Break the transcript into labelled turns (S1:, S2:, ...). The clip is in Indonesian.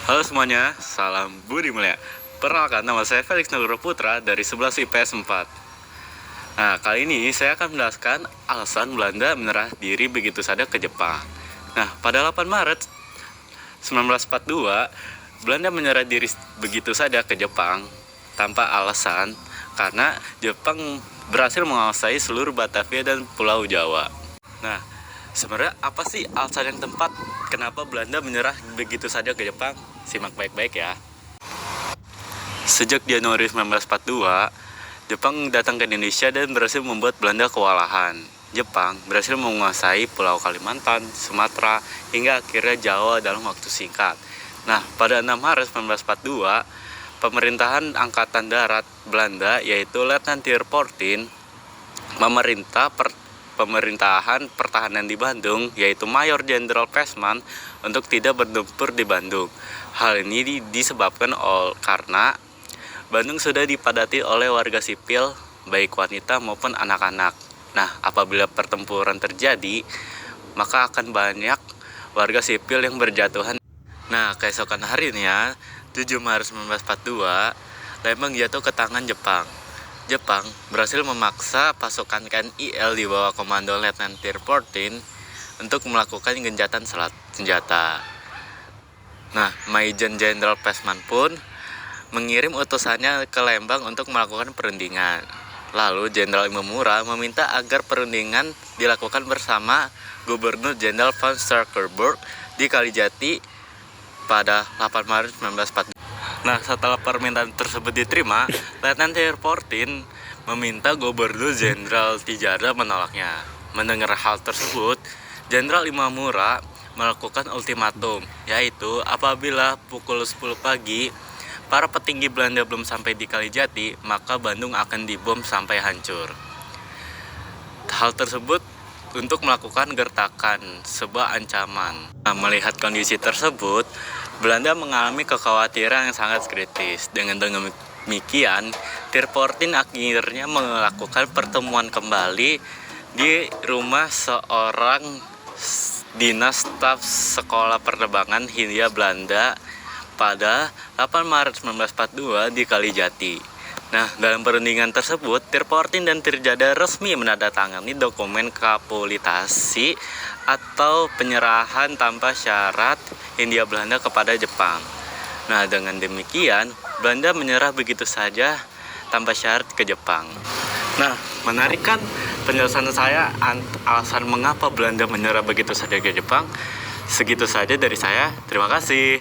S1: Halo semuanya, salam Budi Mulia. Perkenalkan, nama saya Felix Nugroho Putra dari 11 IPS 4. Nah, kali ini saya akan menjelaskan alasan Belanda menyerah diri begitu saja ke Jepang. Nah, pada 8 Maret 1942, Belanda menyerah diri begitu saja ke Jepang tanpa alasan karena Jepang berhasil menguasai seluruh Batavia dan Pulau Jawa. Nah, sebenarnya apa sih alasan yang tepat kenapa Belanda menyerah begitu saja ke Jepang? Simak baik-baik ya. Sejak Januari 1942, Jepang datang ke Indonesia dan berhasil membuat Belanda kewalahan. Jepang berhasil menguasai Pulau Kalimantan, Sumatera, hingga akhirnya Jawa dalam waktu singkat. Nah, pada 6 Maret 1942, pemerintahan Angkatan Darat Belanda, yaitu Letnan Ter Poortin, pemerintahan pertahanan di Bandung, yaitu Mayor Jenderal Pesman, untuk tidak bertempur di Bandung. Hal ini disebabkan karena Bandung sudah dipadati oleh warga sipil, baik wanita maupun anak-anak. Nah, apabila pertempuran terjadi, maka akan banyak warga sipil yang berjatuhan. Nah, keesokan harinya, 7 Maret 1942, Lembang jatuh ke tangan Jepang. Jepang berhasil memaksa pasukan KNIL di bawah komando Letnan Ter Poortin untuk melakukan gencatan senjata. Nah, Majen Jenderal Pesman pun mengirim utusannya ke Lembang untuk melakukan perundingan. Lalu Jenderal Imamura meminta agar perundingan dilakukan bersama Gubernur Jenderal von Starkenburg di Kalijati pada 8 Maret 1942. Nah, setelah permintaan tersebut diterima, Letnan Ter Poortin meminta Gubernur Jenderal Tijada menolaknya. Mendengar hal tersebut, Jenderal Imamura melakukan ultimatum, yaitu apabila pukul 10 pagi para petinggi Belanda belum sampai di Kalijati, maka Bandung akan dibom sampai hancur. Hal tersebut untuk melakukan gertakan, sebuah ancaman. Nah, melihat kondisi tersebut, Belanda mengalami kekhawatiran yang sangat kritis. Dengan demikian, Ter Poortin akhirnya melakukan pertemuan kembali di rumah seorang dinas staf sekolah penerbangan Hindia Belanda pada 8 Maret 1942 di Kalijati. Nah, dalam perundingan tersebut, Ter Poortin dan Tijada resmi menandatangani dokumen kapitulasi atau penyerahan tanpa syarat Hindia Belanda kepada Jepang. Nah, dengan demikian, Belanda menyerah begitu saja tanpa syarat ke Jepang. Nah, menarik kan penjelasan saya alasan mengapa Belanda menyerah begitu saja ke Jepang? Segitu saja dari saya. Terima kasih.